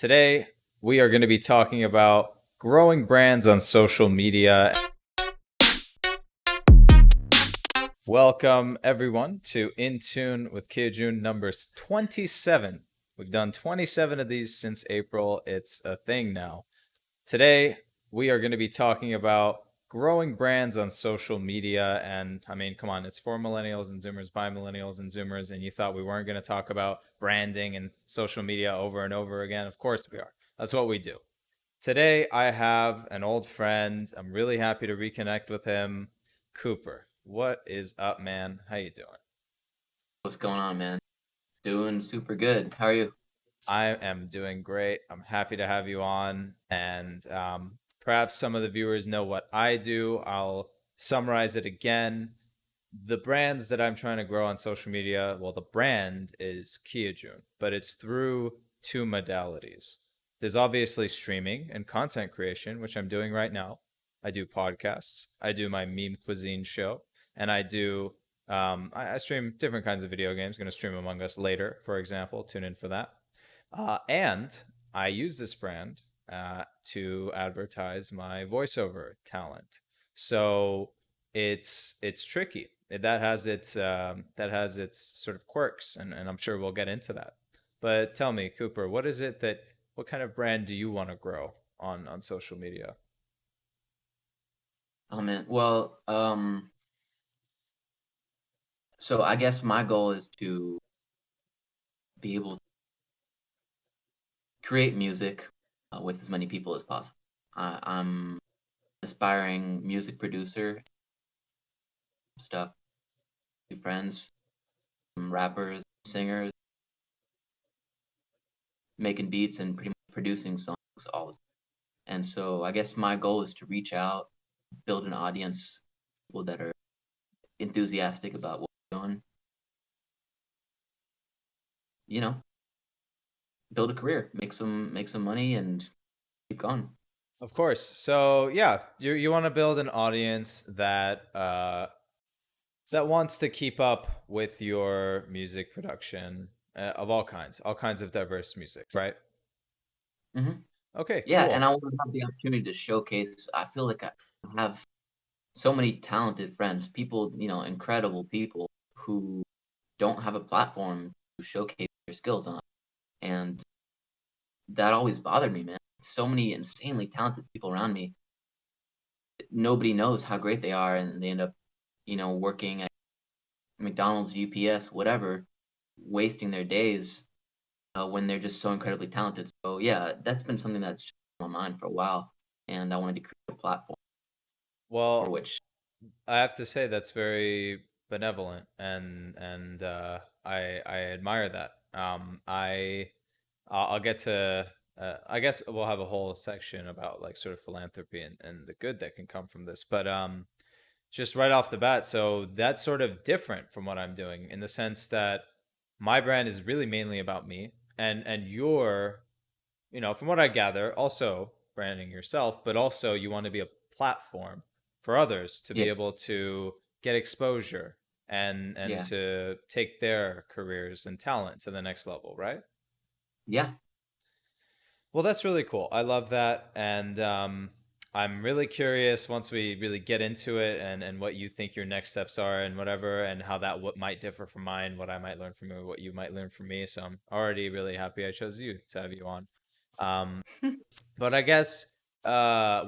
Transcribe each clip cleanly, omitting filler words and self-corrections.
Today, we are going to be talking about growing brands on social media. Welcome, everyone, to In Tune with Joon number 27. We've done 27 of these since April. It's a thing now. Today, we are going to be talking about growing brands on social media. And I mean, come on, it's for millennials and Zoomers, by millennials and Zoomers. And you thought we weren't going to talk about branding and social media over and over again? Of course we are. That's what we do. Today, I have an old friend. I'm really happy to reconnect with him, Cooper. What is up, man? How you doing? What's going on, man? Doing super good. How are you? I am doing great. I'm happy to have you on. And perhaps some of the viewers know what I do. I'll summarize it again. The brands that I'm trying to grow on social media, well, the brand is Joon, but it's through two modalities. There's obviously streaming and content creation, which I'm doing right now. I do podcasts, I do my meme cuisine show, and I stream different kinds of video games. I'm going to stream Among Us later, for example. Tune in for that. And I use this brand to advertise my voiceover talent. So it's tricky. That has its sort of quirks, and I'm sure we'll get into that. But tell me, Cooper, what kind of brand do you want to grow on social media? Oh man. So I guess my goal is to be able to create music with as many people as possible. I'm aspiring music producer stuff, new friends, some rappers, singers, making beats and pretty much producing songs all the time. And so I guess my goal is to reach out, build an audience, people that are enthusiastic about what we're doing, you know, build a career, make some money, and keep going. Of course. So yeah, you want to build an audience that wants to keep up with your music production of all kinds of diverse music, right? hmm Okay, Yeah, and cool. I want to have the opportunity to showcase. I feel like I have so many talented friends, people, incredible people who don't have a platform to showcase their skills on, and that always bothered me, man. So many insanely talented people around me. Nobody knows how great they are, and they end up, working at McDonald's, UPS, whatever, wasting their days when they're just so incredibly talented. So yeah, that's been something that's just on my mind for a while, and I wanted to create a platform for Well, which, I have to say that's very benevolent, and I admire that. I'll get to. I guess we'll have a whole section about like sort of philanthropy and the good that can come from this. But just right off the bat, so that's sort of different from what I'm doing in the sense that my brand is really mainly about me, and you're, from what I gather, also branding yourself, but also you want to be a platform for others to yeah, be able to get exposure and yeah, to take their careers and talent to the next level, right? yeah. Well, that's really cool. I love that. And I'm really curious once we really get into it and what you think your next steps are and whatever, and how that what might differ from mine, what I might learn from you, what you might learn from me. So I'm already really happy I chose you to have you on. Um, but I guess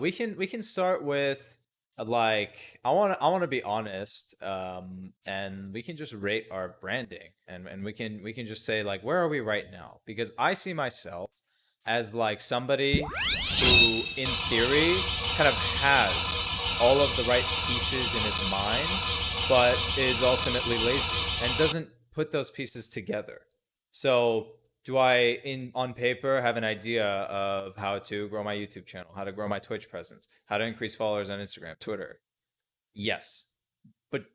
we can start with like I want to be honest, and we can just rate our branding, and we can just say like where are we right now, because I see myself as like somebody who in theory kind of has all of the right pieces in his mind but is ultimately lazy and doesn't put those pieces together. So do I in on paper have an idea of how to grow my YouTube channel, how to grow my Twitch presence, how to increase followers on Instagram, Twitter? Yes. But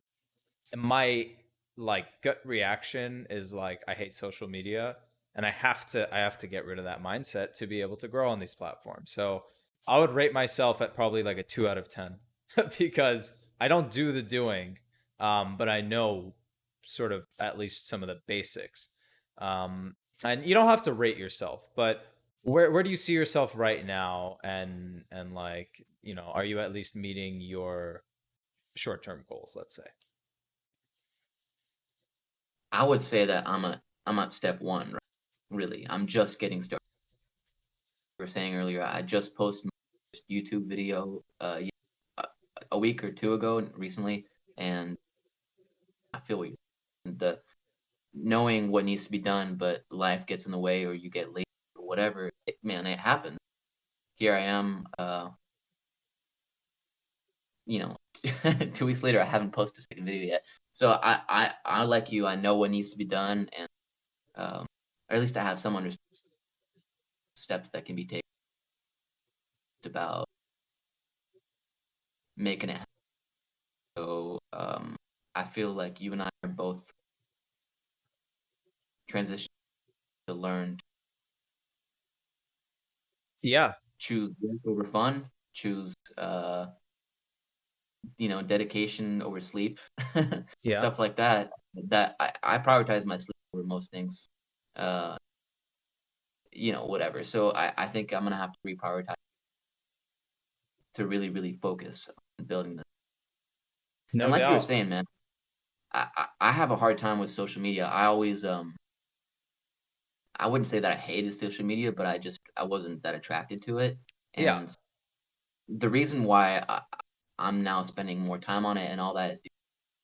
my like gut reaction is like I hate social media, and I have to get rid of that mindset to be able to grow on these platforms. So I would rate myself at probably like a 2 out of 10 because I don't do the doing, but I know sort of at least some of the basics. And you don't have to rate yourself, but where do you see yourself right now, and like, are you at least meeting your short-term goals, let's say? I would say that I'm at step one, right? Really. I'm just getting started. We were saying earlier, I just posted my first YouTube video a a week or two ago recently, and I feel what the knowing what needs to be done, but life gets in the way or you get late or whatever. Man, it happens. Here I am, you know, 2 weeks later, I haven't posted a second video yet. So I like you. I know what needs to be done, and or at least I have some understanding steps that can be taken about making it happen. So I feel like you and I are both transitioning to learn to Yeah, choose work over fun, choose dedication over sleep, yeah. stuff like that. That I prioritize my sleep over most things. Uh, whatever. So I think I'm gonna have to reprioritize to really, really focus on building this. And No like you were doubt. saying, man, I have a hard time with social media. I always I wouldn't say that I hated social media, but I wasn't that attracted to it. Yeah. And the reason why I'm now spending more time on it and all that is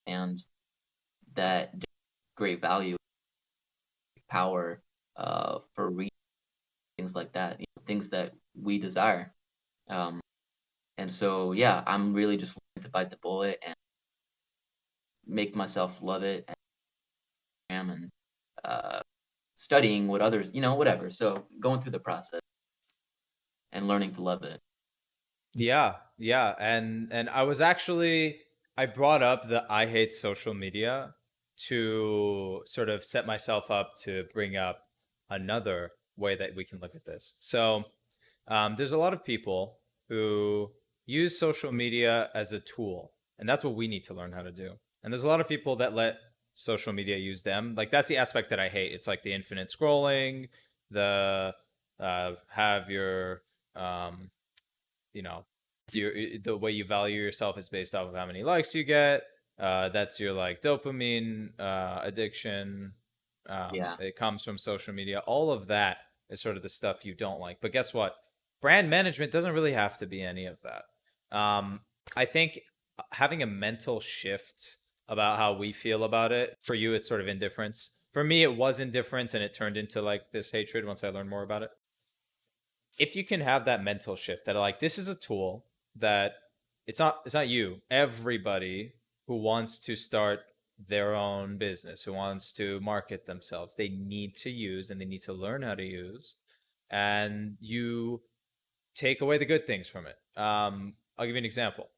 and that great value, power for things like that, things that we desire. Um, and so, yeah, I'm really just wanting to bite the bullet and make myself love it and uh, studying what others, whatever. So going through the process and learning to love it. Yeah, yeah, and I brought up the I hate social media to sort of set myself up to bring up another way that we can look at this. So, there's a lot of people who use social media as a tool, and that's what we need to learn how to do. And there's a lot of people that let social media use them. Like that's the aspect that I hate. It's like the infinite scrolling, the have your um, you know the way you value yourself is based off of how many likes you get. That's your like dopamine addiction. Yeah. It comes from social media. All of that is sort of the stuff you don't like. But guess what? Brand management doesn't really have to be any of that. I think having a mental shift about how we feel about it, for you it's sort of indifference, for me it was indifference, and it turned into like this hatred once I learned more about it. If you can have that mental shift that like this is a tool that it's not you, everybody who wants to start their own business, who wants to market themselves, they need to use, and they need to learn how to use, and you take away the good things from it. I'll give you an example.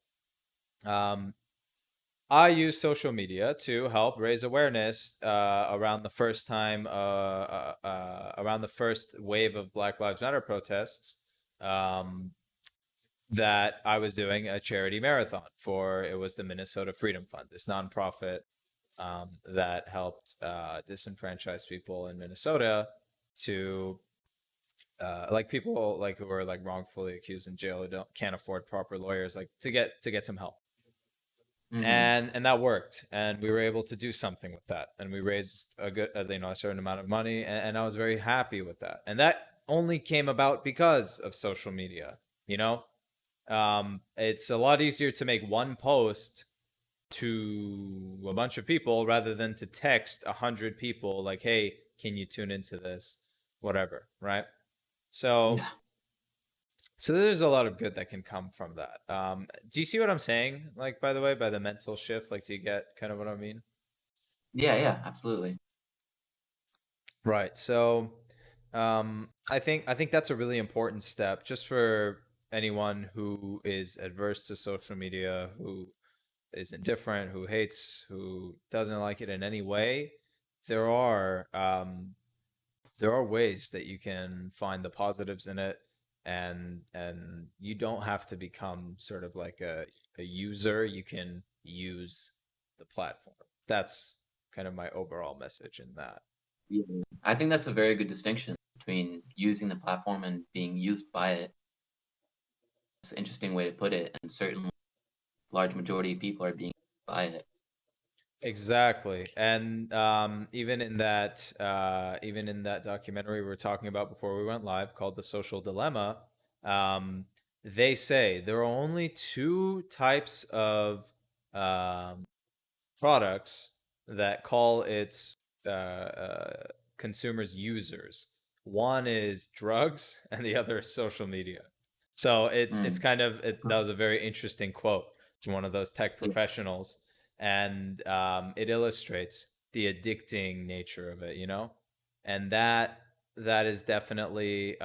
um, I use social media to help raise awareness around the around the first wave of Black Lives Matter protests. Um, that I was doing a charity marathon for. It was the Minnesota Freedom Fund, this nonprofit that helped disenfranchised people in Minnesota to like people like who are like wrongfully accused in jail, who can't afford proper lawyers, like to get some help. Hmm. And that worked, and we were able to do something with that, and we raised a certain amount of money, and I was very happy with that, and that only came about because of social media. you know it's a lot easier to make one post to a bunch of people rather than to text 100 people like, hey, can you tune into this, whatever, right? so Yeah. so there's a lot of good that can come from that. Do you see what I'm saying, like, by the way, by the mental shift? Like, do you get kind of what I mean? Yeah. Yeah. Absolutely. Right. So I think that's a really important step just for anyone who is adverse to social media, who is indifferent, who hates, who doesn't like it in any way. There are there are ways that you can find the positives in it, and you don't have to become sort of like a user. You can use the platform. That's kind of my overall message in that. Yeah. I think that's a very good distinction between using the platform and being used by it. It's an interesting way to put it, and certainly large majority of people are being used by it. Exactly. And even in that documentary we were talking about before we went live called The Social Dilemma, um, they say there are only two types of um, products that call its consumers users. One is drugs, and the other is social media. So it's Mm. kind of that was a very interesting quote from one of those tech Yeah. professionals, and it illustrates the addicting nature of it, you know, and that is definitely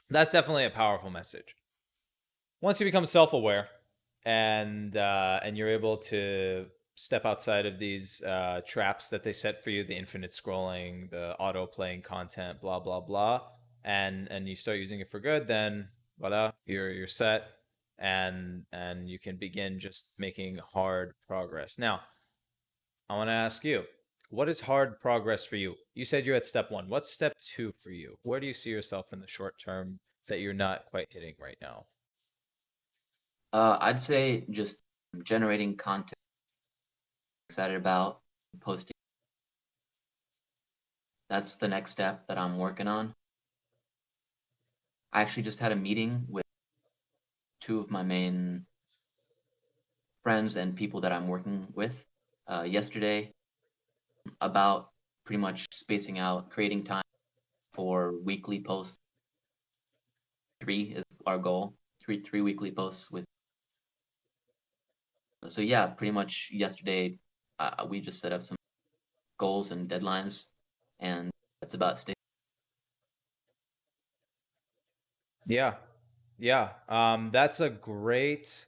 that's definitely a powerful message once you become self-aware and you're able to step outside of these traps that they set for you, the infinite scrolling, the auto playing content, blah blah blah, and you start using it for good, then voila, you're set, and you can begin just making hard progress. Now I want to ask you, what is hard progress for you? You said you're at step one. What's step two for you? Where do you see yourself in the short term that you're not quite hitting right now? I'd say just generating content, excited about posting. That's the next step that I'm working on. I actually just had a meeting with two of my main friends and people that I'm working with yesterday about pretty much spacing out, creating time for weekly posts. Three is our goal. Three weekly posts with. So yeah, pretty much yesterday we just set up some goals and deadlines, and that's about sticking. Yeah. Yeah. That's a great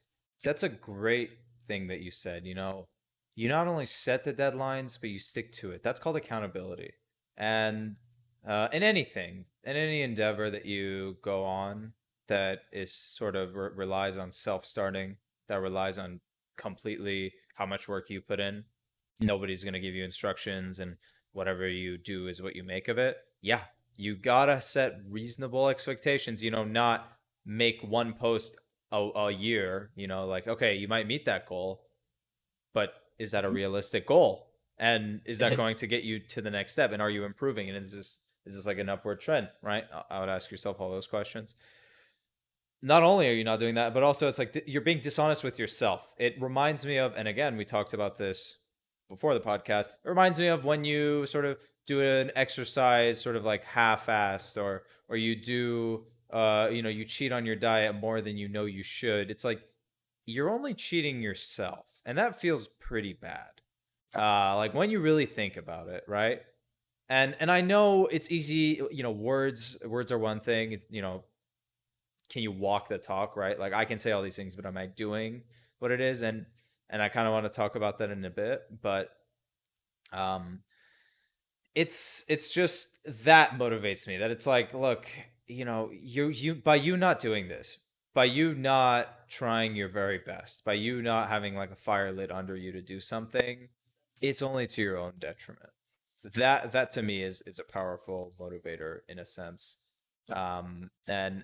thing that you said, you know. You not only set the deadlines, but you stick to it. That's called accountability. And in anything, in any endeavor that you go on that is sort of relies on self-starting, that relies on completely how much work you put in, nobody's going to give you instructions, and whatever you do is what you make of it. Yeah, you gotta set reasonable expectations, you know, not make one post a year, you know, like, okay, you might meet that goal, but is that a realistic goal, and is that going to get you to the next step, and are you improving, and is this like an upward trend, right? I would ask yourself all those questions. Not only are you not doing that, but also it's like you're being dishonest with yourself. It reminds me of, and again, we talked about this before the podcast. It reminds me of when you sort of do an exercise, sort of like half-assed, or you do, you know, you cheat on your diet more than you know you should. It's like you're only cheating yourself, and that feels pretty bad. Like when you really think about it, right? And I know it's easy, you know, words are one thing, you know, can you walk the talk, right? Like I can say all these things, but am I doing what it is? And I kind of want to talk about that in a bit, but um it's just that motivates me, that it's like, look, you know, you by you not doing this, by you not trying your very best, by you not having like a fire lit under you to do something, it's only to your own detriment. That to me is a powerful motivator in a sense. And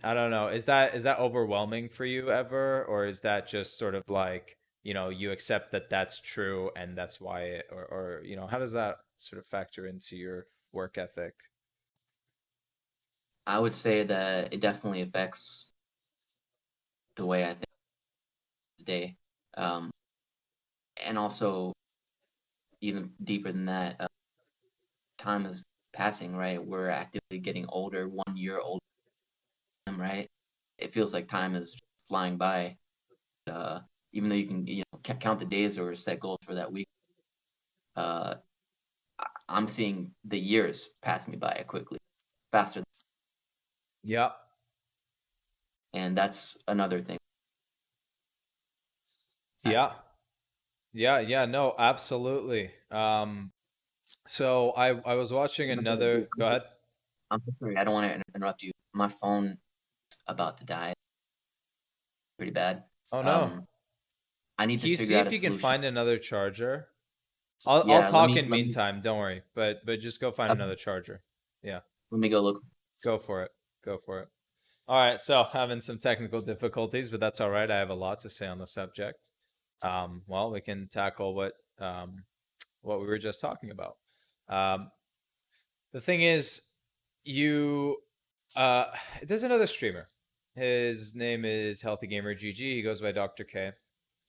I don't know, is that overwhelming for you ever, or is that just sort of like, you know, you accept that that's true and that's why it, or you know, how does that sort of factor into your work ethic? I would say that it definitely affects the way I think today, um, and also even deeper than that, time is passing. Right, we're actively getting older, 1 year older, right? It feels like time is flying by. Uh, Even though you can, count the days or set goals for that week, uh, I'm seeing the years pass me by quickly, faster, Yeah. and that's another thing. That Yeah. Yeah, no, absolutely. So I was watching another, go ahead. I'm so sorry. I don't want to interrupt you. My phone is about to die. Pretty bad. Oh no. Um, I need to Can you figure see out if a you can solution. find another charger? I'll Yeah, talk in meantime, don't worry. But just go find okay, another charger. Yeah. Let me go look. Go for it. Go for it. All right, so having some technical difficulties, but that's all right. I have a lot to say on the subject. Well, we can tackle what we were just talking about. Um, the thing is, you uh, there's another streamer. His name is Healthy Gamer GG. He goes by Dr. K.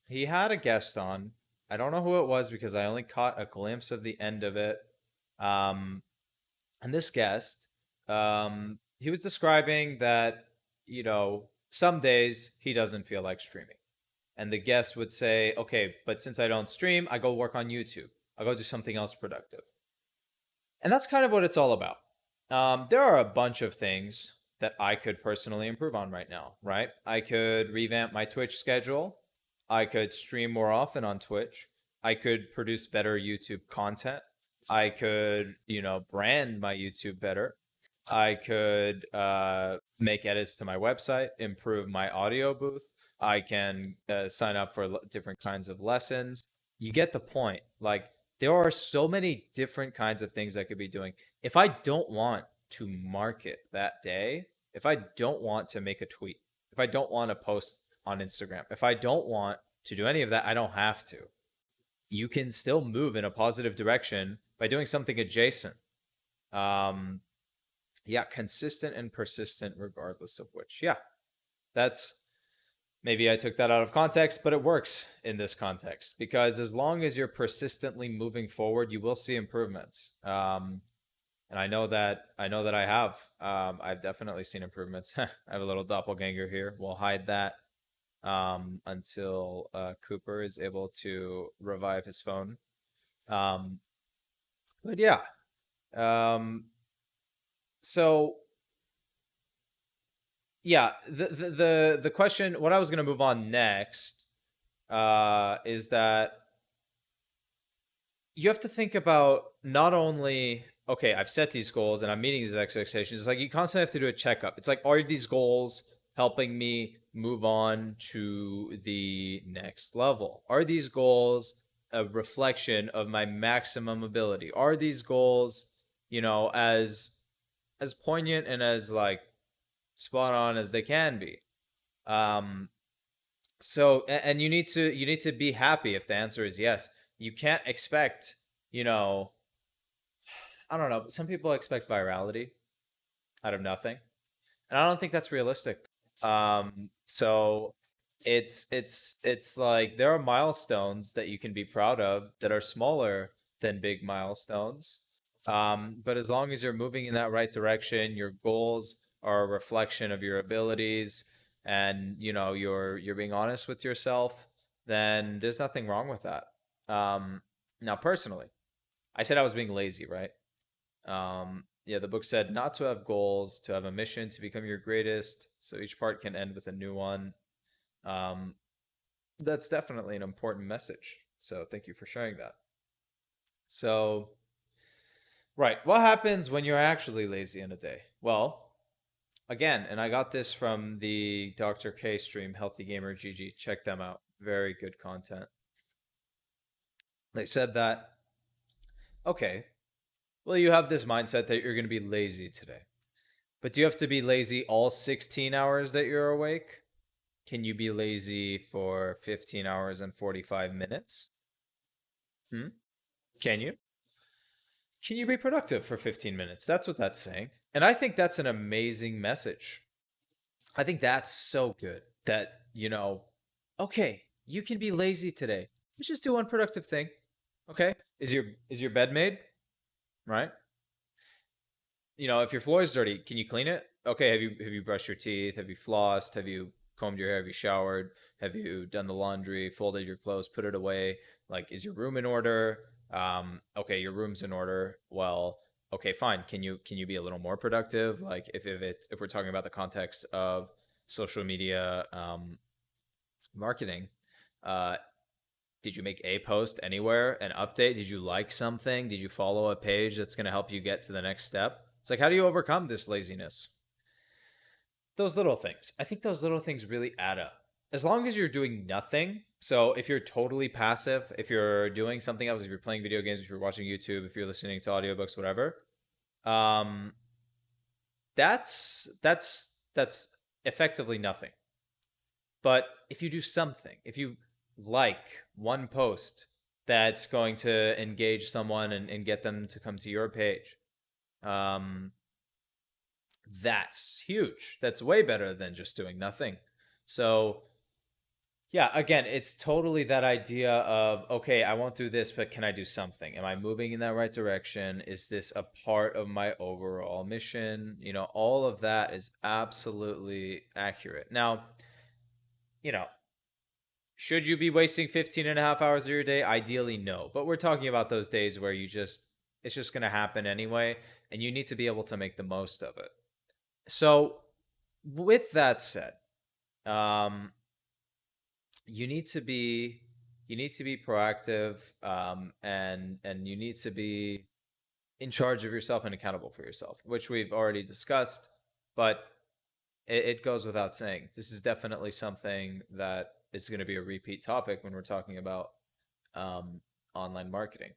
He had a guest on. I don't know who it was because I only caught a glimpse of the end of it. Um, and this guest, he was describing that, some days he doesn't feel like streaming. And the guest would say, okay, but since I don't stream, I go work on YouTube. I'll go do something else productive. And that's kind of what it's all about. There are a bunch of things that I could personally improve on right now, right? I could revamp my Twitch schedule. I could stream more often on Twitch. I could produce better YouTube content. I could, brand my YouTube better. I could make edits to my website, improve my audio booth. I can sign up for different kinds of lessons. You get the point. Like, there are so many different kinds of things I could be doing. If I don't want to market that day, if I don't want to make a tweet, if I don't want to post on Instagram, if I don't want to do any of that, I don't have to. You can still move in a positive direction by doing something adjacent. Um, yeah, consistent and persistent regardless of which. Yeah, that's maybe I took that out of context, but it works in this context because as long as you're persistently moving forward, you will see improvements. And I know that I have. I've definitely seen improvements. I have a little doppelganger here. We'll hide that until Cooper is able to revive his phone. Um, but yeah. Um, so yeah, the question. What I was gonna move on next is that you have to think about not only, okay, I've set these goals and I'm meeting these expectations. It's like you constantly have to do a checkup. It's like, are these goals helping me move on to the next level? Are these goals a reflection of my maximum ability? Are these goals, as poignant and as like spot on as they can be? Um, so you need to be happy if the answer is yes. You can't expect, you know, I don't know. Some people expect virality out of nothing, and I don't think that's realistic. So it's like there are milestones that you can be proud of that are smaller than big milestones. But as long as you're moving in that right direction, your goals are a reflection of your abilities, and you're being honest with yourself, then there's nothing wrong with that. Now, personally, I said I was being lazy, right? Yeah, the book said not to have goals, to have a mission to become your greatest, so each part can end with a new one. Um, that's definitely an important message. So thank you for sharing that. So, right, what happens when you're actually lazy in a day? Well, again, and I got this from the Dr. K stream, Healthy Gamer GG. Check them out. Very good content. They said that, okay, well, you have this mindset that you're going to be lazy today. But do you have to be lazy all 16 hours that you're awake? Can you be lazy for 15 hours and 45 minutes? Hmm? Can you? Can you be productive for 15 minutes? That's what that's saying. And I think that's an amazing message. I think that's so good that, okay, you can be lazy today. Let's just do one productive thing. Okay? Is your bed made? Right? If your floor is dirty, can you clean it? Okay, have you brushed your teeth? Have you flossed? Have you combed your hair? Have you showered? Have you done the laundry? Folded your clothes? Put it away? Like, is your room in order? Okay, your room's in order. Well, okay, fine. Can you be a little more productive? Like, if we're talking about the context of social media marketing, uh, did you make a post anywhere, an update? Did you like something? Did you follow a page that's going to help you get to the next step? It's like, how do you overcome this laziness? Those little things. I think those little things really add up. As long as you're doing nothing. So if you're totally passive, if you're doing something else, if you're playing video games, if you're watching YouTube, if you're listening to audiobooks, whatever, um, that's effectively nothing. But if you do something, if you like one post that's going to engage someone and get them to come to your page, um, that's huge. That's way better than just doing nothing. So yeah, again, it's totally that idea of, okay, I won't do this, but can I do something? Am I moving in that right direction? Is this a part of my overall mission? All of that is absolutely accurate. Now, you know, should you be wasting 15 and a half hours of your day? Ideally, no. But we're talking about those days where it's just going to happen anyway, and you need to be able to make the most of it. So, with that said, um, you need to be you need to be proactive, and you need to be in charge of yourself and accountable for yourself, which we've already discussed. But it goes without saying, this is definitely something that is going to be a repeat topic when we're talking about um, online marketing.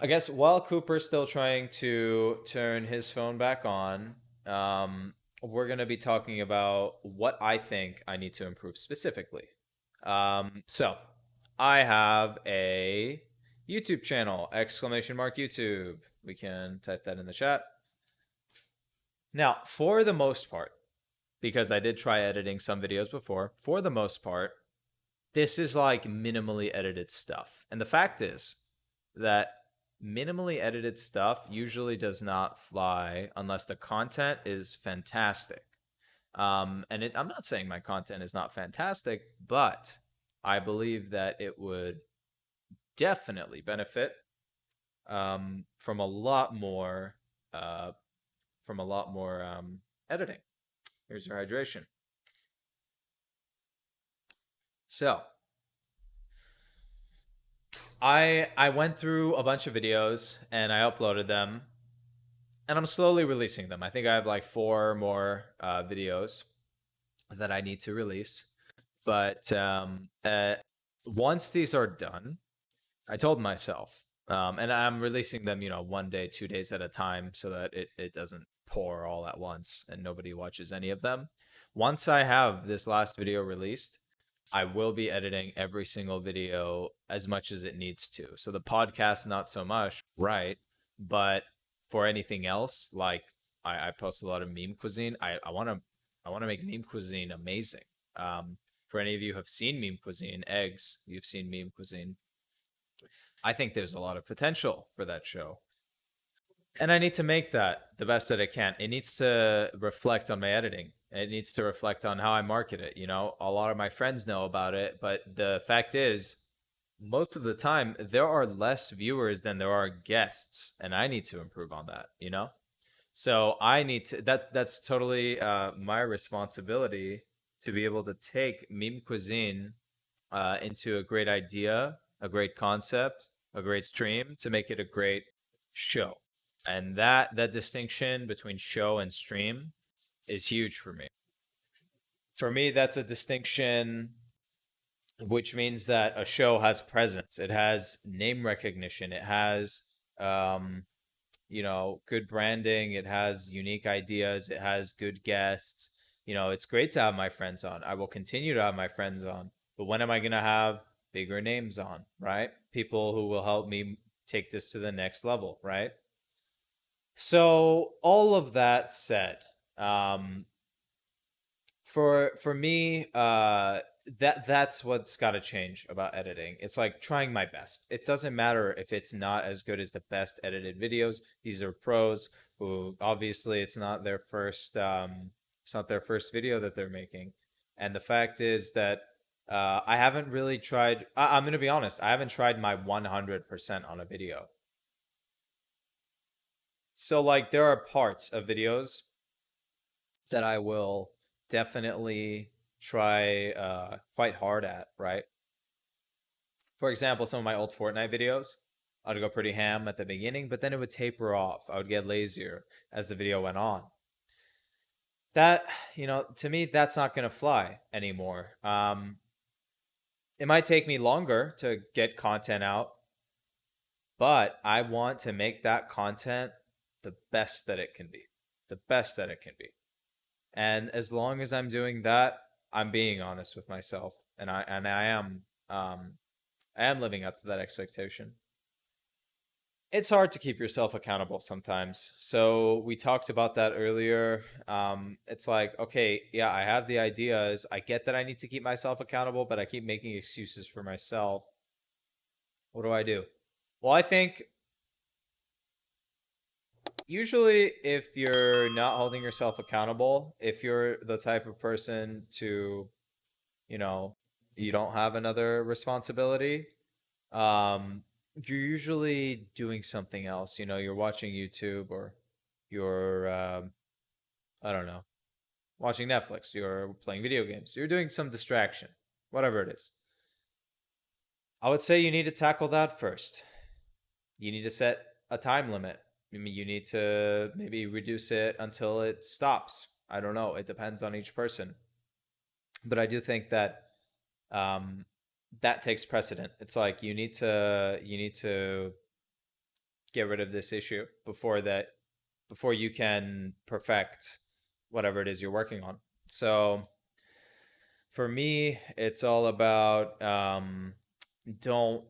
I guess while Cooper's still trying to turn his phone back on, we're going to be talking about what I think I need to improve specifically. So I have a YouTube channel, exclamation mark YouTube. We can type that in the chat. Now, for the most part, because I did try editing some videos before, for the most part, this is like minimally edited stuff. And the fact is that minimally edited stuff usually does not fly unless the content is fantastic. I'm not saying my content is not fantastic, but I believe that it would definitely benefit from a lot more uh, editing. Here's your hydration. So I went through a bunch of videos and I uploaded them, and I'm slowly releasing them. I think I have like four more videos that I need to release. But once these are done, I told myself, and I'm releasing them, 1 day, 2 days at a time, so that it doesn't pour all at once and nobody watches any of them. Once I have this last video released, I will be editing every single video as much as it needs to. So the podcast, not so much, right? But for anything else, like I post a lot of meme cuisine. I want to make meme cuisine amazing. For any of you who have seen meme cuisine, eggs, you've seen meme cuisine. I think there's a lot of potential for that show. And I need to make that the best that it can. It needs to reflect on my editing. It needs to reflect on how I market it. A lot of my friends know about it, but the fact is, most of the time, there are less viewers than there are guests, and I need to improve on that. So I need to, that's totally my responsibility to be able to take meme cuisine into a great idea, a great concept, a great stream to make it a great show. And that distinction between show and stream is huge for me. For me, that's a distinction which means that a show has presence. It has name recognition. It has um, good branding. It has unique ideas. It has good guests. It's great to have my friends on. I will continue to have my friends on. But when am I going to have bigger names on, right? People who will help me take this to the next level, right? So, all of that said, um, for me, that's what's got to change about editing. It's like trying my best. It doesn't matter if it's not as good as the best edited videos. These are pros who obviously it's not their first video that they're making. And the fact is that I haven't really tried. I'm going to be honest. I haven't tried my 100% on a video. So like there are parts of videos that I will definitely try quite hard at, right? For example, some of my old Fortnite videos, I'd go pretty ham at the beginning, but then it would taper off. I would get lazier as the video went on. That, to me, that's not going to fly anymore. It might take me longer to get content out, but I want to make that content the best that it can be. the best that it can be. And as long as I'm doing that, I'm being honest with myself, and um I am living up to that expectation. It's hard to keep yourself accountable sometimes. So we talked about that earlier. It's like, okay, yeah, I have the ideas. I get that I need to keep myself accountable, but I keep making excuses for myself. What do I do? Well, I think usually if you're not holding yourself accountable, if you're the type of person to, you know, you don't have another responsibility, um, you're usually doing something else. You're watching YouTube, or you're, I don't know, watching Netflix, you're playing video games, you're doing some distraction, whatever it is. I would say you need to tackle that first. You need to set a time limit. I mean, you need to maybe reduce it until it stops. I don't know. It depends on each person. But I do think that um, that takes precedent. It's like you need to get rid of this issue before you can perfect whatever it is you're working on. So for me, it's all about don't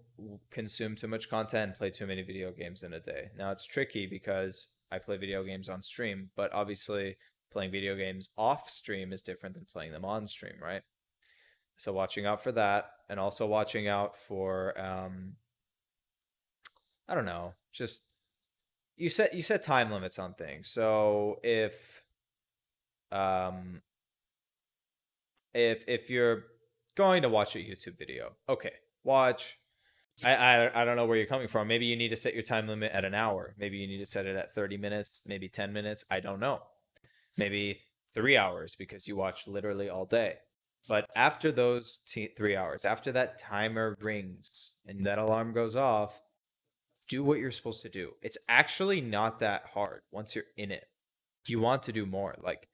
consume too much content and play too many video games in a day. Now it's tricky because I play video games on stream, but obviously playing video games off stream is different than playing them on stream, right? So watching out for that, and also watching out for I don't know, just you set time limits on things. So um if you're going to watch a YouTube video, okay, watch. I don't know where you're coming from. Maybe you need to set your time limit at an hour. Maybe you need to set it at 30 minutes, maybe 10 minutes. I don't know. Maybe 3 hours because you watch literally all day. But after those 3 hours, after that timer rings and that alarm goes off, do what you're supposed to do. It's actually not that hard once you're in it. You want to do more. Like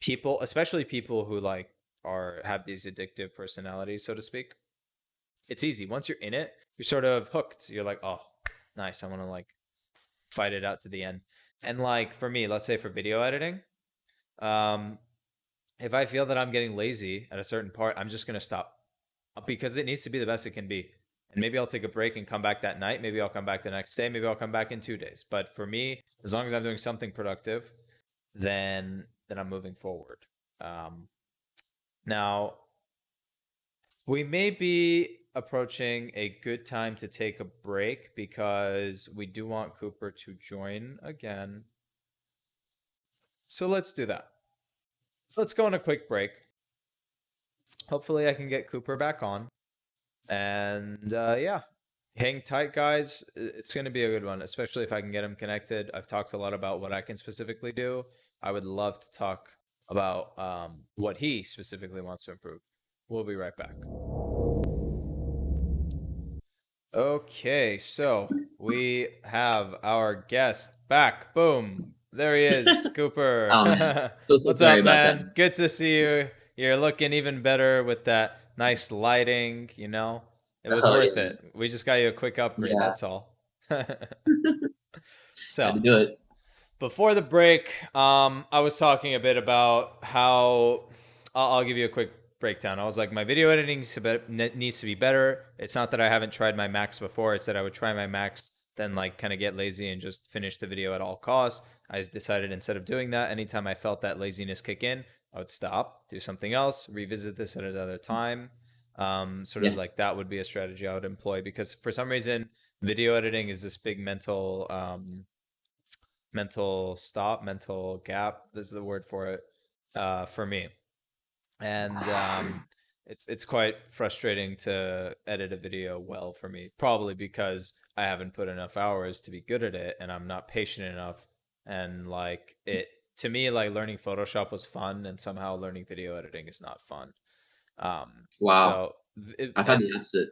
people, especially people who like are have these addictive personalities, so to speak. It's easy. Once you're in it, you're sort of hooked. You're like, oh, nice. I want to like fight it out to the end. And like for me, let's say for video editing, um, if I feel that I'm getting lazy at a certain part, I'm just gonna stop because it needs to be the best it can be. And maybe I'll take a break and come back that night. Maybe I'll come back the next day. Maybe I'll come back in 2 days. But for me, as long as I'm doing something productive, then I'm moving forward. Um, Now we may be approaching a good time to take a break because we do want Cooper to join again. So let's do that. Let's go on a quick break. Hopefully, I can get Cooper back on. And yeah, hang tight, guys. It's going to be a good one, especially if I can get him connected. I've talked a lot about what I can specifically do. I would love to talk about what he specifically wants to improve. We'll be right back. Okay, so we have our guest back. Boom. There he is, Oh man, Cooper. so What's sorry up, about that. man? Good to see you. You're looking even better with that nice lighting. It was Oh worth yeah, it. We just got you a quick upgrade, yeah, that's all. had So, to do it. before the break, I was talking a bit about how I'll give you a quick breakdown. I was like, my video editing needs to be better. It's not that I haven't tried my max before. It's that I would try my max, then like kind of get lazy and just finish the video at all costs. I just decided instead of doing that, anytime I felt that laziness kick in, I would stop, do something else, revisit this at another time. Sort of Yeah, like that would be a strategy I would employ because for some reason, video editing is this big mental gap. This is the word for it for me, and it's quite frustrating to edit a video well for me. Probably because I haven't put enough hours to be good at it, and I'm not patient enough. And like it to me, like learning Photoshop was fun, and somehow learning video editing is not fun. Um, wow. so I've had and the opposite.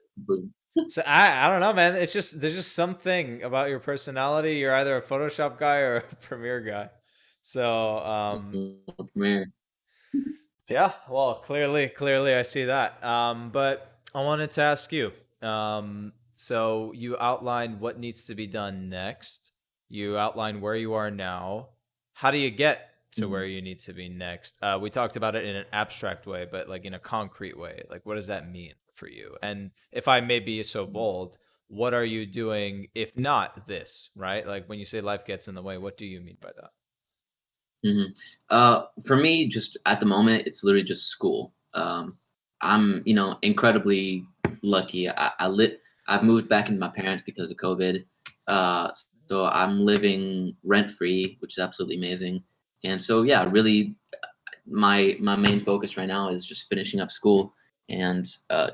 so I don't know, man. It's just there's just something about your personality. You're either a Photoshop guy or a Premiere guy. So Premiere. yeah, well, clearly I see that. But I wanted to ask you. So you outlined what needs to be done next. You outlined where you are now. how do you get to where Mhm, you need to be next? We talked about it in an abstract way, but like in a concrete way, like what does that mean for you? And if I may be so mhm, bold, what are you doing if not this, right? Like when you say life gets in the way, what do you mean by that? mhm. For me, just at the moment, it's literally just school. I'm, incredibly lucky. I've moved back into my parents because of COVID. Uh, so I'm living rent free, which is absolutely amazing. And so, yeah, really, my main focus right now is just finishing up school and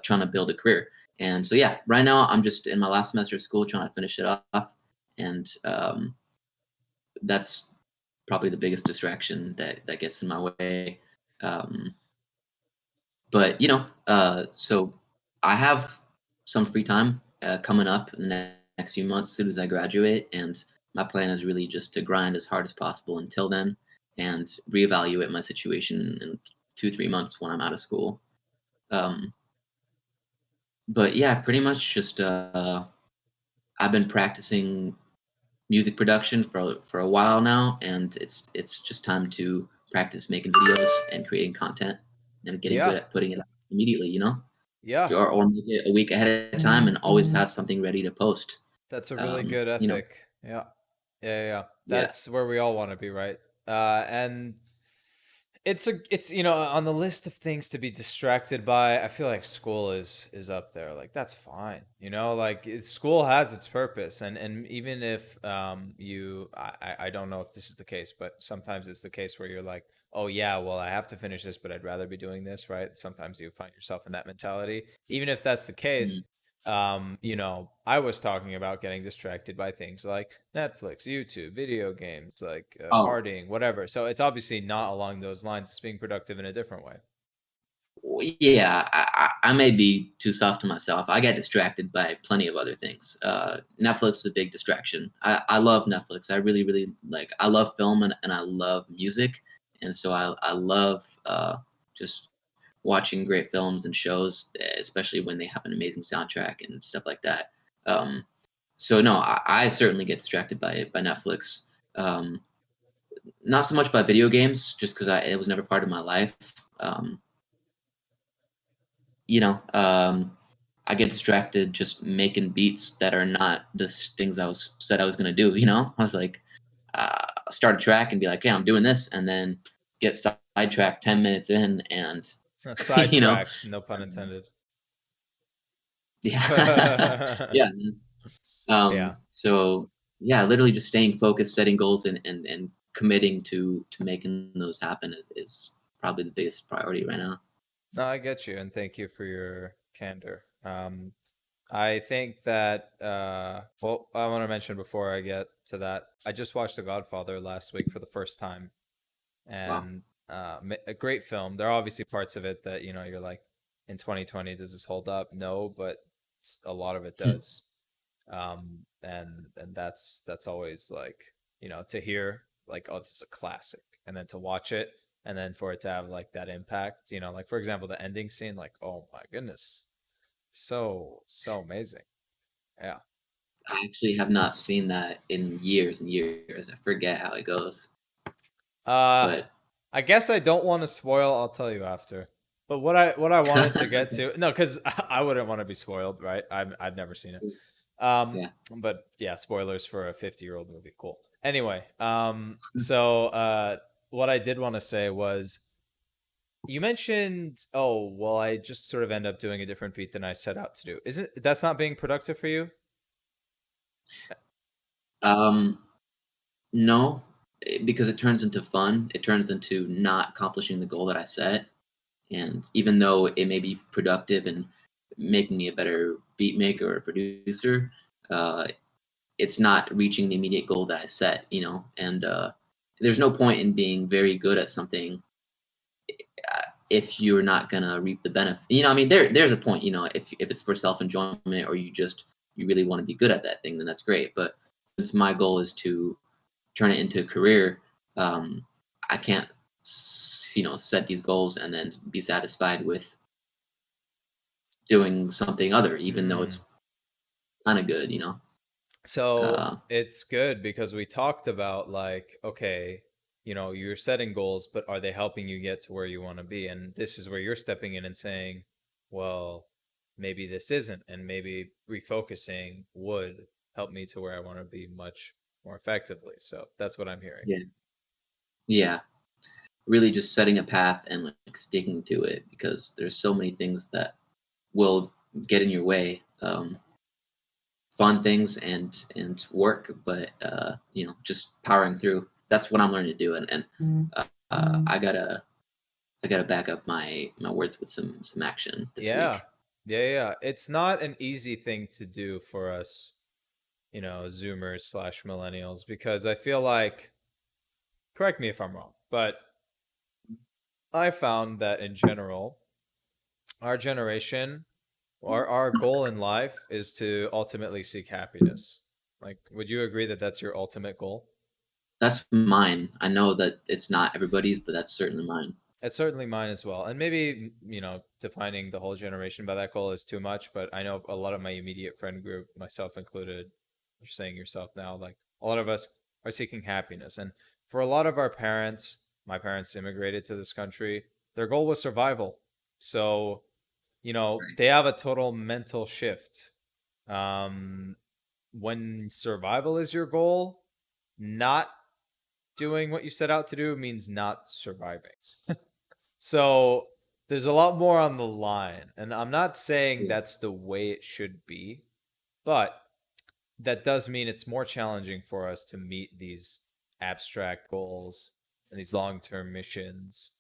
trying to build a career. And so, yeah, right now I'm just in my last semester of school trying to finish it off, and that's probably the biggest distraction that gets in my way. Um, but so I have some free time coming up in the next few months as soon as I graduate, and my plan is really just to grind as hard as possible until then, and reevaluate my situation in 2 3 months when I'm out of school. Um, but yeah, pretty much just I've been practicing music production for a while now, and it's just time to practice making videos and creating content and getting good Yeah. at putting it up immediately. Yeah. Or make it a week ahead of time and always have something ready to post. That's a really good You know, ethic. Yeah. Yeah. yeah. That's where we all want to be, right? And it's on the list of things to be distracted by. I feel like school is up there. Like that's fine. Like school has its purpose, and even if I don't know if this is the case, but sometimes it's the case where you're like, oh yeah, well I have to finish this, but I'd rather be doing this, right? Sometimes you find yourself in that mentality. Even if that's the case, Mm. I was talking about getting distracted by things like Netflix, YouTube, video games, like Oh, partying, whatever. So it's obviously not along those lines. It's being productive in a different way. yeah. I may be too soft on myself. I get distracted by plenty of other things. Netflix is a big distraction. I love Netflix. I really, really like. I love film and I love music, and so I love just watching great films and shows, especially when they have an amazing soundtrack and stuff like that. Um, so no, I certainly get distracted by Netflix. Um, Not so much by video games, just because it was never part of my life. Um, you know, um, I get distracted just making beats that are not the things I was said I was gonna do. I was like, start a track and be like, yeah, I'm doing this, and then get sidetracked 10 minutes in, and you know, Sidetracked, no pun um, intended. yeah, yeah. Yeah. So yeah, literally just staying focused, setting goals, and committing to making those happen is probably the biggest priority right now. No, I get you, and thank you for your candor. I think that well, I want to mention before I get to that, I just watched The Godfather last week for the first time, Wow. and a great film. There are obviously parts of it that you're like, in 2020, does this hold up? No, but a lot of it does. And that's always like, to hear like, oh, this is a classic, and then to watch it, and then for it to have like that impact, like for example, the ending scene, like, oh my goodness, so amazing. Yeah. I actually have not seen that in years and years. I forget how it goes, Uh, but I guess I don't want to spoil. I'll tell you after. But what I wanted to get okay. to, no, because I wouldn't want to be spoiled, right? I've never seen it. Um, Yeah. but yeah, spoilers for a 50-year-old movie. Cool. Anyway, so what I did want to say was, you mentioned, oh, well, I just sort of end up doing a different beat than I set out to do. Isn't that's not being productive for you? Um, no, because it turns into fun. It turns into not accomplishing the goal that I set. And even though it may be productive and making me a better beat maker or producer, uh, it's not reaching the immediate goal that I set. And there's no point in being very good at something if you're not gonna reap the benefit. I mean, there's a point. If it's for self enjoyment or you really want to be good at that thing, then that's great. But since my goal is to turn it into a career, um, I can't set these goals and then be satisfied with doing something other, even though Mm. it's kind of good. So Uh, it's good because we talked about like, okay, you're setting goals, but are they helping you get to where you want to be? And this is where you're stepping in and saying, well, maybe this isn't, and maybe refocusing would help me to where I want to be much more effectively. So that's what I'm hearing. Yeah. Yeah. Really just setting a path and like sticking to it because there's so many things that will get in your way. Fun things and work, but just powering through. That's what I'm learning to do, and I gotta back up my words with some action this Yeah. week. Yeah. It's not an easy thing to do for us, Zoomers slash millennials, because I feel like, correct me if I'm wrong, but I found that in general, our generation, our goal in life is to ultimately seek happiness. Like, would you agree that that's your ultimate goal? That's mine. I know that it's not everybody's, but that's certainly mine. It's certainly mine as well. And maybe, defining the whole generation by that goal is too much, but I know a lot of my immediate friend group, myself included, you're saying yourself now, like a lot of us are seeking happiness. And for a lot of our parents, my parents immigrated to this country, their goal was survival. So, Right. they have a total mental shift. Um, when survival is your goal, not doing what you set out to do means not surviving. So there's a lot more on the line. And I'm not saying Yeah. that's the way it should be, but that does mean it's more challenging for us to meet these abstract goals and these long term missions,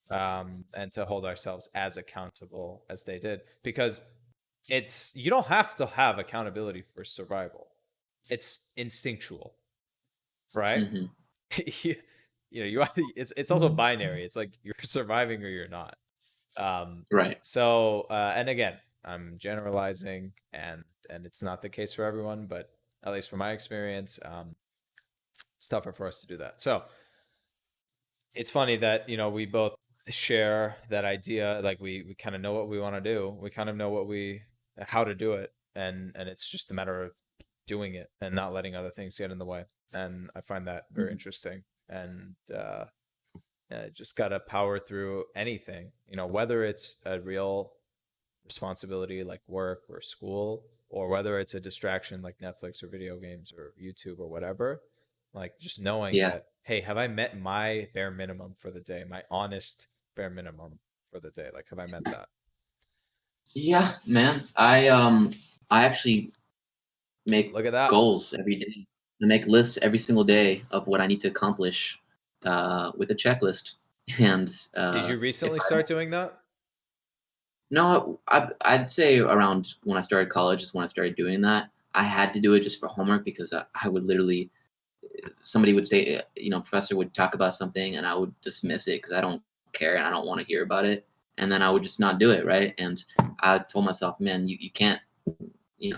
and to hold ourselves as accountable as they did. Because you don't have to have accountability for survival, it's instinctual, right? Hmm. you, it's also binary. It's like you're surviving or you're not. Um, Right. and again, I'm generalizing, and it's not the case for everyone, but at least from my experience, it's tougher for us to do that. So it's funny that we both share that idea. Like we kind of know what we want to do. We kind of know how to do it, and it's just a matter of doing it and not letting other things get in the way. And I find that very Hmm. interesting. And just gotta power through anything, whether it's a real responsibility like work or school, or whether it's a distraction like Netflix or video games or YouTube or whatever. Like just knowing Yeah. that, hey, have I met my bare minimum for the day, my honest bare minimum for the day? Like, have I met that? Yeah, man. I actually make Look at that. goals every day. I make lists every single day of what I need to accomplish with a checklist. And Did you if recently I start doing that? no, I'd say around when I started college is when I started doing that. I had to do it just for homework because I would literally somebody would say professor would talk about something and I would dismiss it because I don't care and I don't want to hear about it, and then I would just not do it, right? And I told myself, man, you can't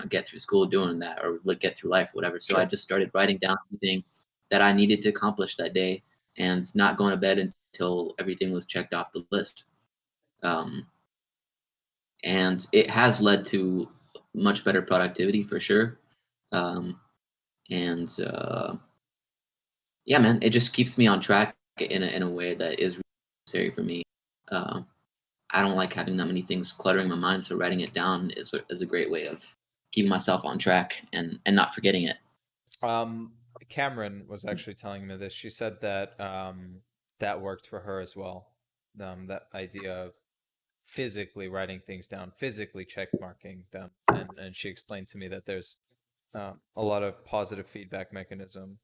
get through school doing that or like get through life, whatever. So I Sure. just started writing down everything that I needed to accomplish that day and not going to bed until everything was checked off the list. Um, and it has led to much better productivity for sure. Um, and yeah, man, it just keeps me on track in a way that is really necessary for me. Uh, I don't like having that many things cluttering my mind, so writing it down is a great way of keeping myself on track and not forgetting it. Um, Cameron was actually telling me this. She said that that worked for her as well. That idea of physically writing things down, physically check marking them, and she explained to me that there's a lot of positive feedback mechanism,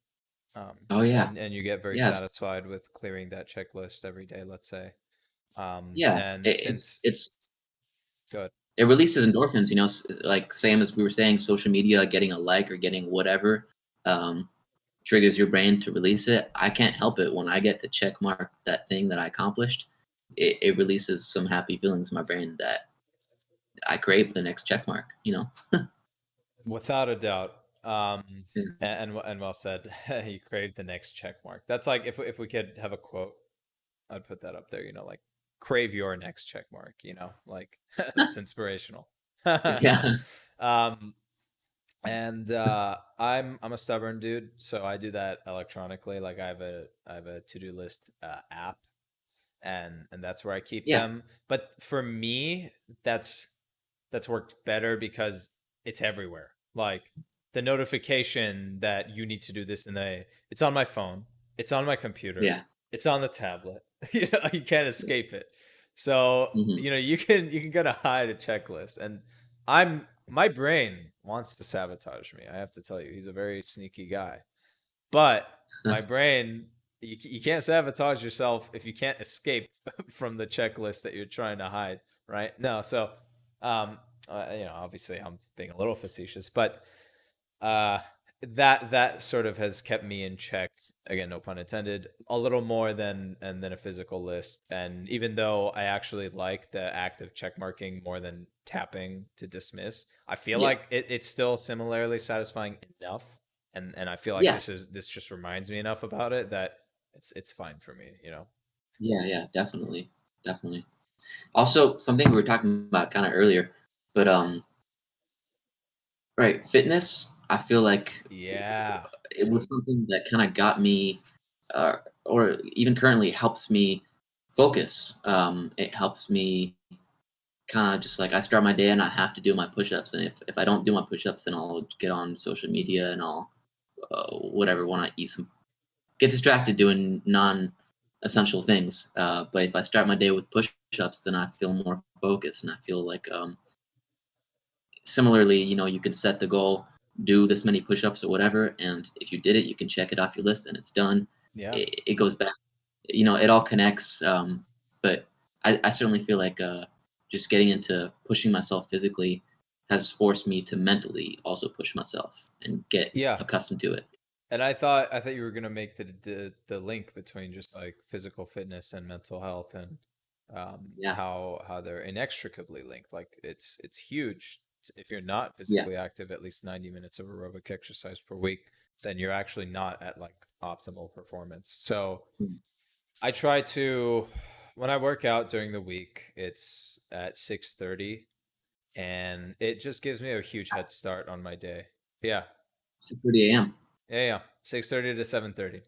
Oh yeah, and you get very yes, satisfied with clearing that checklist every day, let's say. yeah. And It, it's since it's good, it releases endorphins. Like same as we were saying, social media, getting a like or getting whatever, um, triggers your brain to release it. I can't help it when I get to check mark that thing that I accomplished. It releases some happy feelings in my brain that I crave the next check mark. without a doubt, Yeah. and well said. You craved the next check mark. That's like if we could have a quote, I'd put that up there. Like crave your next check mark. Like that's inspirational. Yeah. um, And I'm a stubborn dude, so I do that electronically. Like I have a to-do list app, and that's where I keep Yeah, them. But for me, that's that's worked better because it's everywhere. Like the notification that you need to do this in the it's on my phone, it's on my computer, yeah, it's on the tablet. You know, you can't escape it. So, hmm, you know, you can kind of hide a checklist. And my brain wants to sabotage me. I have to tell you, he's a very sneaky guy. But my brain, you can't sabotage yourself if you can't escape from the checklist that you're trying to hide, right? No, so um, you know, obviously I'm being a little facetious, but uh, that sort of has kept me in check. Again, no pun intended. A little more than a physical list, and even though I actually like the act of check marking more than tapping to dismiss, I feel yeah, like it's still similarly satisfying enough, and I feel like yeah, this just reminds me enough about it that it's fine for me, you know. yeah, yeah, definitely, definitely. Also, something we were talking about kind of earlier, but right, fitness. I feel like Yeah, it was something that kind of got me, or even currently helps me focus. It helps me kind of just like I start my day and I have to do my push-ups, and if I don't do my push-ups, then I'll get on social media and I'll whatever want to eat some, get distracted doing non-essential things. But if I start my day with push-ups, then I feel more focused and I feel like similarly, you know, you can set the goal, do this many push-ups or whatever, and if you did it, you can check it off your list and it's done. yeah, It goes back, you know, it all connects. But I certainly feel like just getting into pushing myself physically has forced me to mentally also push myself and get yeah. accustomed to it. And I thought you were gonna make the link between just like physical fitness and mental health, and Yeah, how they're inextricably linked. Like it's huge. If you're not yeah, physically active at least 90 minutes of aerobic exercise per week, then you're actually not at like optimal performance. So mm, I try to when I work out during the week, it's at 6:30, and it just gives me a huge head start on my day. Yeah, 6:30 a.m. yeah. 6:30 to 7:30.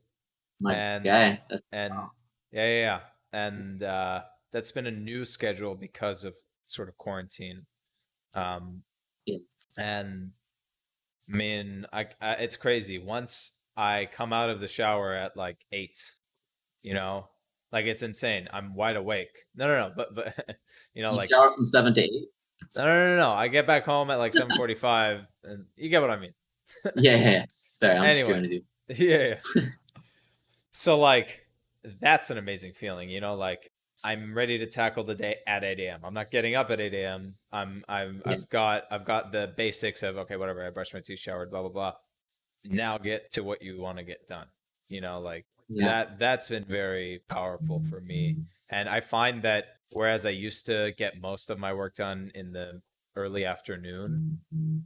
My and guy, that's and wow. yeah, and that's been a new schedule because of sort of quarantine. um Yeah, and I mean, it's crazy once I come out of the shower at like 8, you know, like it's insane. I'm wide awake. No, but you know, you like shower from 7 to 8. no, I get back home at like 7:45, and you get what I mean. Yeah, yeah, yeah. Sorry, I'm just Anyway, screwing with you. yeah. So like that's an amazing feeling, you know, like I'm ready to tackle the day at 8 a.m. I'm not getting up at 8 a.m. Yeah, I've got the basics of okay, whatever, I brushed my teeth, showered, blah blah blah. Now get to what you want to get done. You know, like yeah, that's been very powerful for me. And I find that whereas I used to get most of my work done in the early afternoon,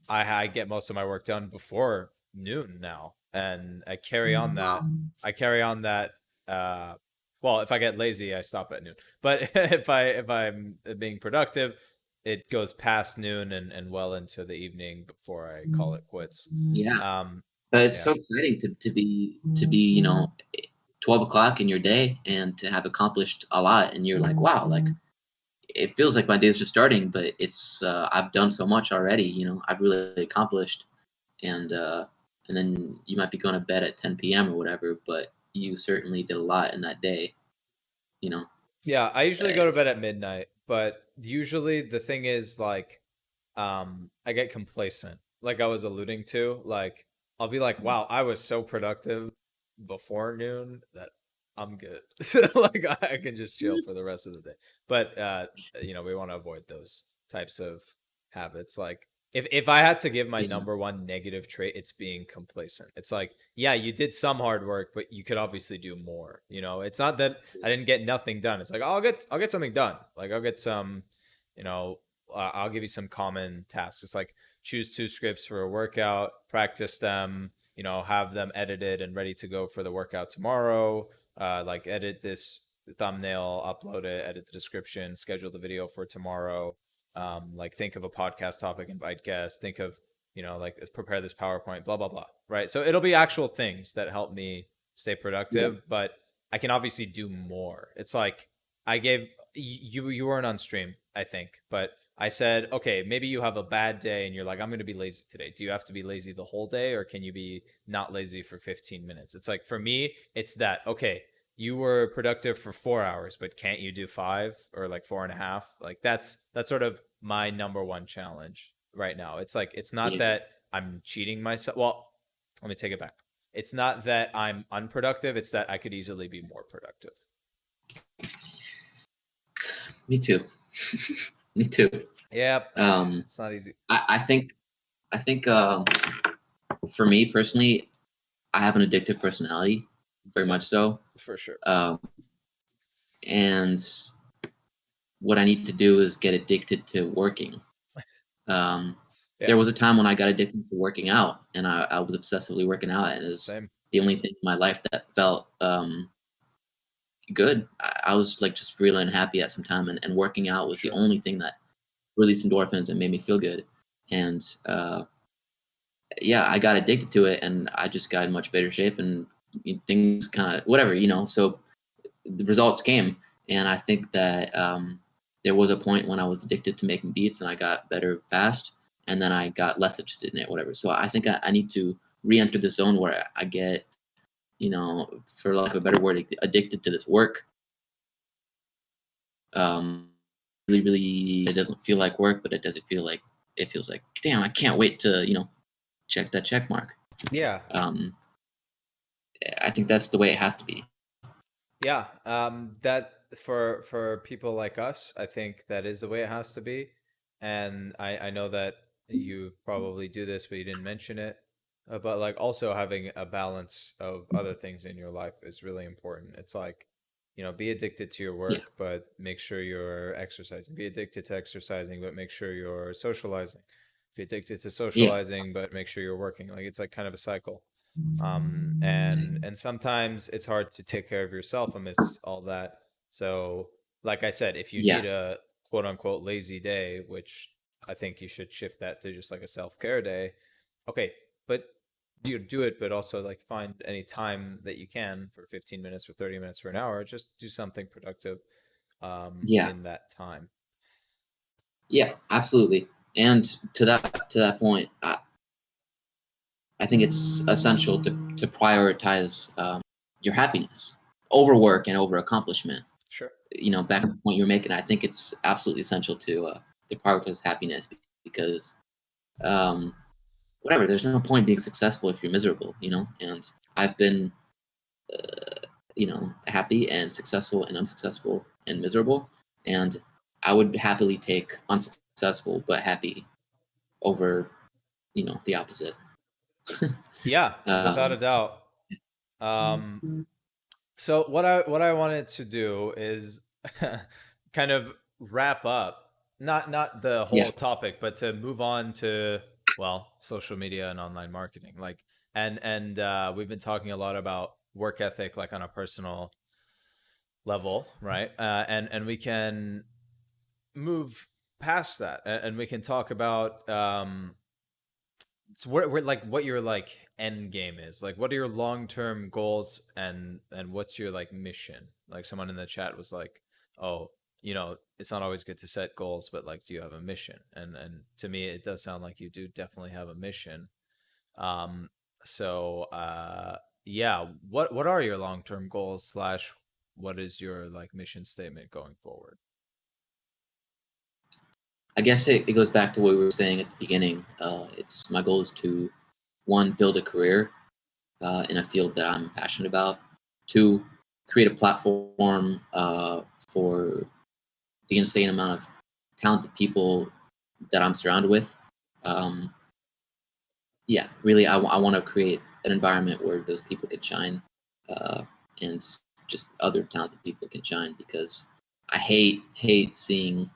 I get most of my work done before noon now, and wow. I carry on that. Uh, well, if I get lazy, I stop at noon. But if I'm being productive, it goes past noon and well into the evening before I call it quits. Yeah, Um, but it's yeah, so exciting to be, you know, 12 o'clock in your day and to have accomplished a lot, and you're like, wow, like it feels like my day's just starting, but it's I've done so much already. You know, I've really accomplished, and and then you might be going to bed at 10 p.m. or whatever, but you certainly did a lot in that day. You know, yeah. I usually uh, go to bed at midnight, but usually the thing is like I get complacent, like I was alluding to. Like I'll be like, wow, I was so productive before noon that I'm good. Like I can just chill for the rest of the day. But you know, we want to avoid those types of habits. Like if I had to give my yeah, number one negative trait, it's being complacent. It's like, yeah, you did some hard work, but you could obviously do more. You know, it's not that I didn't get nothing done. It's like, oh, I'll get something done. Like I'll get some, you know, I'll give you some common tasks. It's like choose 2 scripts for a workout, practice them, you know, have them edited and ready to go for the workout tomorrow. Like edit this thumbnail, upload it, edit the description, schedule the video for tomorrow. Like think of a podcast topic, invite guests, think of like prepare this PowerPoint, blah blah blah, right? So it'll be actual things that help me stay Yeah. productive, but I can obviously do more. It's like I gave you weren't on stream, I think, but I said, okay, maybe you have a bad day and you're like, I'm going to be lazy today. Do you have to be lazy the whole day, or can you be not lazy for 15 minutes? It's like, for me, it's that, okay, you were productive for 4 hours, but can't you do five or like 4.5? Like that's sort of my number one challenge right now. It's like, it's not Yeah. that I'm cheating myself. Well, let me take it back. It's not that I'm unproductive. It's that I could easily be more productive. Me too. Me too. Yep. Um, It's not easy. I think for me personally, I have an addictive personality, very Same, much so. for sure. Um, and what I need to do is get addicted to working. Um, Yeah. there was a time when I got addicted to working out, and I was obsessively working out, and it was Same. the only thing in my life that felt good. I was like just really unhappy at some time, and working out was the Sure. only thing that released endorphins and made me feel good. And yeah, I got addicted to it, and I just got in much better shape, and things kind of whatever, So the results came, and I think that there was a point when I was addicted to making beats, and I got better fast, and then I got less interested in it, whatever. So I think I need to re-enter the zone where I get, for lack of a better word, addicted to this work. Um, really, really, it doesn't feel like work, but it feels like, damn, I can't wait to check that check mark. Yeah. Um, I think that's the way it has to be. Yeah, that for people like us, I think that is the way it has to be. And I know that you probably do this, but you didn't mention it. But like, also having a balance of other things in your life is really important. It's like, be addicted to your Yeah, work, but make sure you're exercising. Be addicted to exercising, but make sure you're socializing. Be addicted to yeah, socializing, but make sure you're working. Like, it's like kind of a cycle. And sometimes it's hard to take care of yourself amidst all that. So, like I said, if you yeah, need a quote unquote lazy day, which I think you should shift that to just like a self-care day, okay, but you do it, but also like find any time that you can for 15 minutes or 30 minutes or an hour, just do something productive yeah, in that time. yeah, absolutely. And to that point, I think it's essential to prioritize your happiness over work and over accomplishment. Sure. Back to the point you were making, I think it's absolutely essential to prioritize happiness because um, whatever. There's no point being successful if you're miserable. And I've been happy and successful and unsuccessful and miserable, and I would happily take unsuccessful but happy over the opposite. Yeah, without a um, doubt. Um, So what I wanted to do is kind of wrap up, not the yeah, whole topic, but to move on to, well, social media and online marketing. Like, and we've been talking a lot about work ethic, like on a personal level, right? And we can move past that, and we can talk about so what like what your like end game is, like what are your long-term goals, and what's your like mission. Like, someone in the chat was like, oh, it's not always good to set goals, but like, do you have a mission? And to me, it does sound like you do definitely have a mission. um so yeah, what are your long-term goals slash what is your like mission statement going forward? I guess it goes back to what we were saying at the beginning. It's my goal is to one, build a career in a field that I'm passionate about. Two, create a platform for the insane amount of talented people that I'm surrounded with. Um, yeah, really, I want to create an environment where those people can shine, uh, and just other talented people can shine because I hate seeing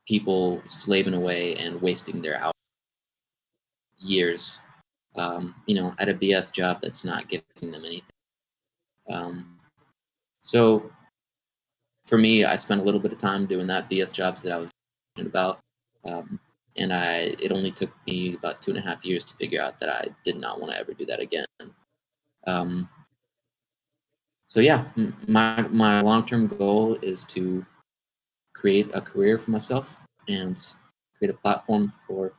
people slaving away and wasting their hours, years, at a BS job that's not giving them anything. Um, so for me, I spent a little bit of time doing that BS jobs that I was passionate about. Um, and I it only took me about 2.5 years to figure out that I did not want to ever do that again. Um, so yeah, my long term goal is to create a career for myself and create a platform for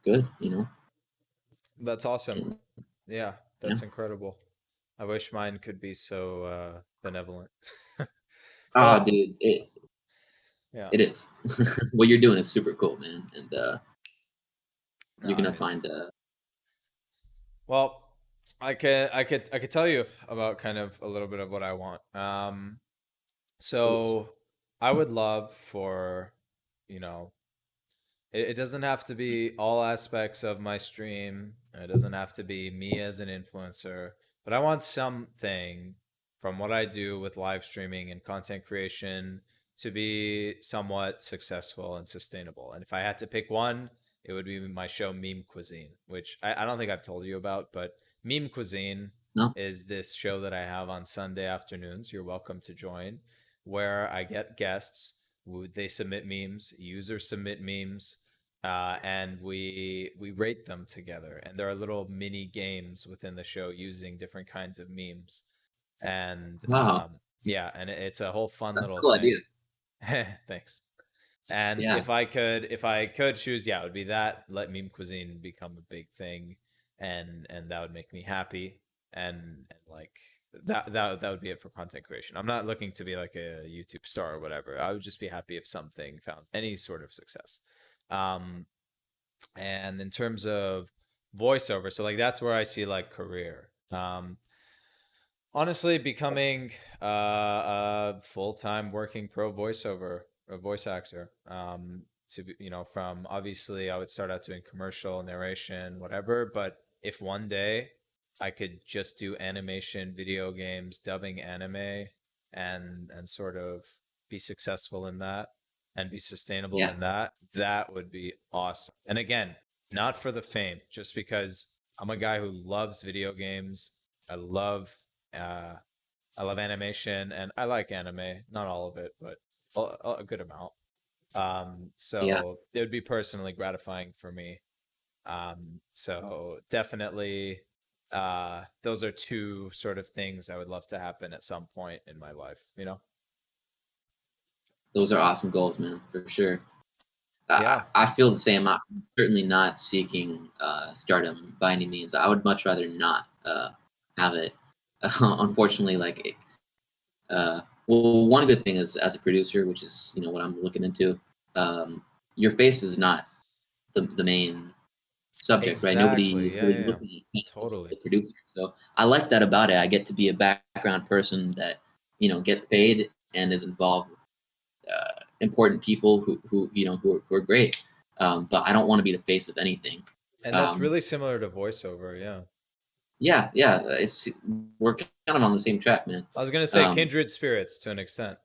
good. That's awesome. And Yeah, yeah. that's incredible. I wish mine could be so benevolent. Ah, But dude, yeah, it is. What you're doing is super cool, man, and no, you're I gonna mean, find well, I could tell you about kind of a little bit of what I want. please. So I would love for, you know, it doesn't have to be all aspects of my stream. It doesn't have to be me as an influencer, but I want something from what I do with live streaming and content creation to be somewhat successful and sustainable. And if I had to pick one, it would be my show Meme Cuisine, which I don't think I've told you about, but Meme Cuisine No. is this show that I have on Sunday afternoons. You're welcome to join, where I get guests. They submit memes, users submit memes, and we rate them together. And there are little mini games within the show using different kinds of memes. And Wow, yeah, and it's a whole fun that's a little cool idea. thing. Thanks. And Yeah, if I could choose, yeah, it would be that. Let meme cuisine become a big thing, and that would make me happy. And like that would be it for content creation. I'm not looking to be like a YouTube star or whatever. I would just be happy if something found any sort of success. Um, and in terms of voiceover, so like that's where I see like career. Honestly, becoming a full-time working pro voiceover, a voice actor. To be, from obviously I would start out doing commercial narration, whatever. But if one day I could just do animation, video games, dubbing anime, and sort of be successful in that and be sustainable yeah. in that, that would be awesome. And again, not for the fame, just because I'm a guy who loves video games. I love uh, I love animation and I like anime, not all of it, but a good amount. Yeah, So it would be personally gratifying for me. So definitely, those are two sort of things I would love to happen at some point in my life. those are awesome goals, man, for sure. Yeah. I feel the same. I'm certainly not seeking stardom by any means. I would much rather not have it. Unfortunately, well, one good thing is as a producer, which is what I'm looking into. Your face is not the main subject, right? Nobody Exactly. is Yeah, really yeah, yeah. looking at Totally. the producer. So I like that about it. I get to be a background person that gets paid and is involved with important people who are great. But I don't want to be the face of anything. And that's Um, really similar to voiceover, yeah. yeah, yeah. We're kind of on the same track, man. I was gonna say Um, kindred spirits to an extent.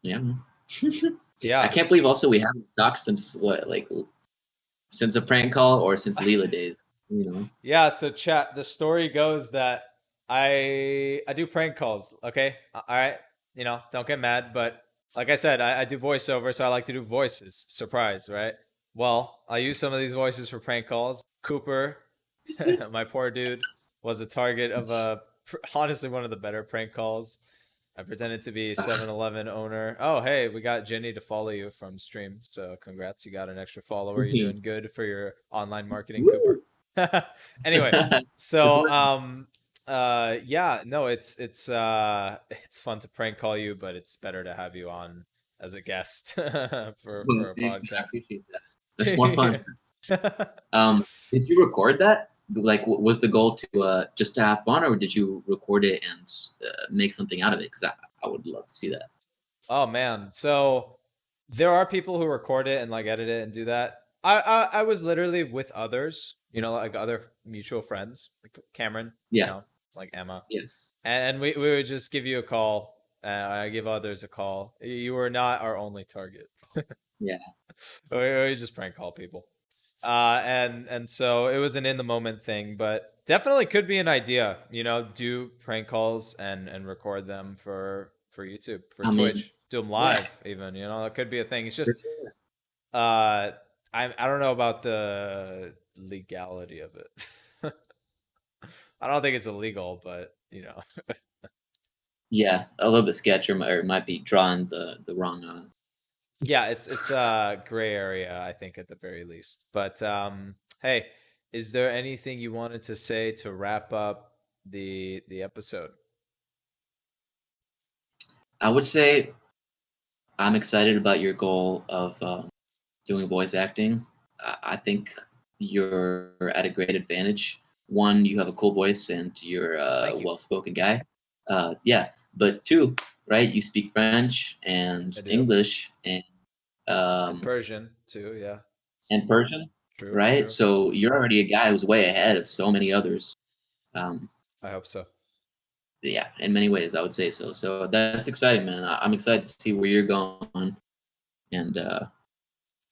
yeah, man. I Yeah. can't believe also we haven't talked since what, like since a prank call or since Leela days. You know. Yeah, so chat, the story goes that I do prank calls, okay? All right. Don't get mad, but like I said, I do voiceover, so I like to do voices. Surprise, right? Well, I use some of these voices for prank calls. Cooper, my poor dude, was a target of honestly one of the better prank calls. I pretended to be 7-Eleven owner. Oh, hey, we got Jenny to follow you from stream. So congrats, you got an extra follower. You're doing good for your online marketing, Cooper. Woo! Anyway, Just so win. yeah, no, it's fun to prank call you, but it's better to have you on as a guest for a Thanks, man. I podcast. appreciate that. That's more fun. Did you record that? Like, was the goal to just to have fun, or did you record it and make something out of it? Because I would love to see that. Oh man. So there are people who record it and like edit it and do that. I was literally with others, like other mutual friends, like Cameron, Yeah, like Emma. yeah, And we would just give you a call. I give others a call. You were not our only target. yeah. We just prank call people. And so it was an in the moment thing, but definitely could be an idea, do prank calls and record them for YouTube, for I mean, Twitch, do them yeah, live even, that could be a thing. It's for just sure. Uh, I don't know about the legality of it. I don't think it's illegal, but Yeah, a little bit sketchy, or it might be drawing the wrong. yeah, it's a gray area, I think, at the very least. But hey, is there anything you wanted to say to wrap up the episode? I would say I'm excited about your goal of doing voice acting. I think you're at a great advantage. One, you have a cool voice and you're a Thank you. well-spoken guy. Yeah, but two, right? You speak French I and do. English and And um, Persian too, yeah. and Persian, True, right? true. So you're already a guy who's way ahead of so many others. Um, I hope so. yeah, in many ways, I would say so. So that's exciting, man. I'm excited to see where you're going, and I'm gonna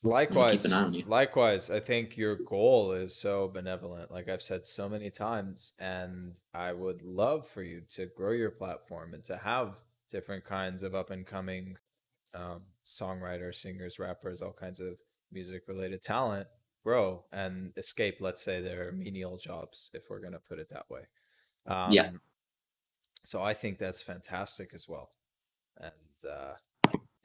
keep an eye Likewise, on you. likewise. I think your goal is so benevolent, like I've said so many times, and I would love for you to grow your platform and to have different kinds of up and coming songwriters, singers, rappers, all kinds of music related talent grow and escape, let's say, their menial jobs, if we're going to put it that way. Yeah, Um, so I think that's fantastic as well. And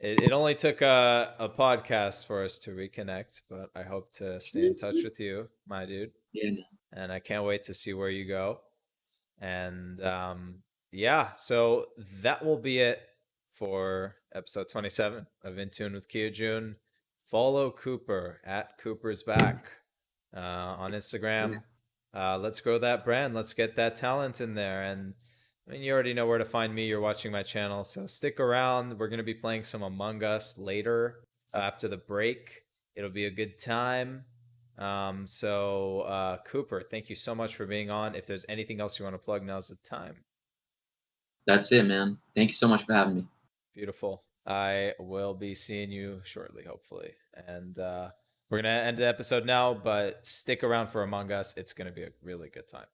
it only took a podcast for us to reconnect, but I hope to stay in touch with you, my dude. yeah, man. And I can't wait to see where you go. And yeah, so that will be it for episode 27 of In Tune with Joon. Follow Cooper at Cooper's Back on Yeah. Instagram. Let's grow that brand. Let's get that talent in there. And I mean, you already know where to find me. You're watching my channel, so stick around. We're going to be playing some Among Us later after the break. It'll be a good time. Cooper, thank you so much for being on. If there's anything else you want to plug, now's the time. That's it, man. Thank you so much for having me. Beautiful. I will be seeing you shortly, hopefully. And we're going to end the episode now, but stick around for Among Us. It's going to be a really good time.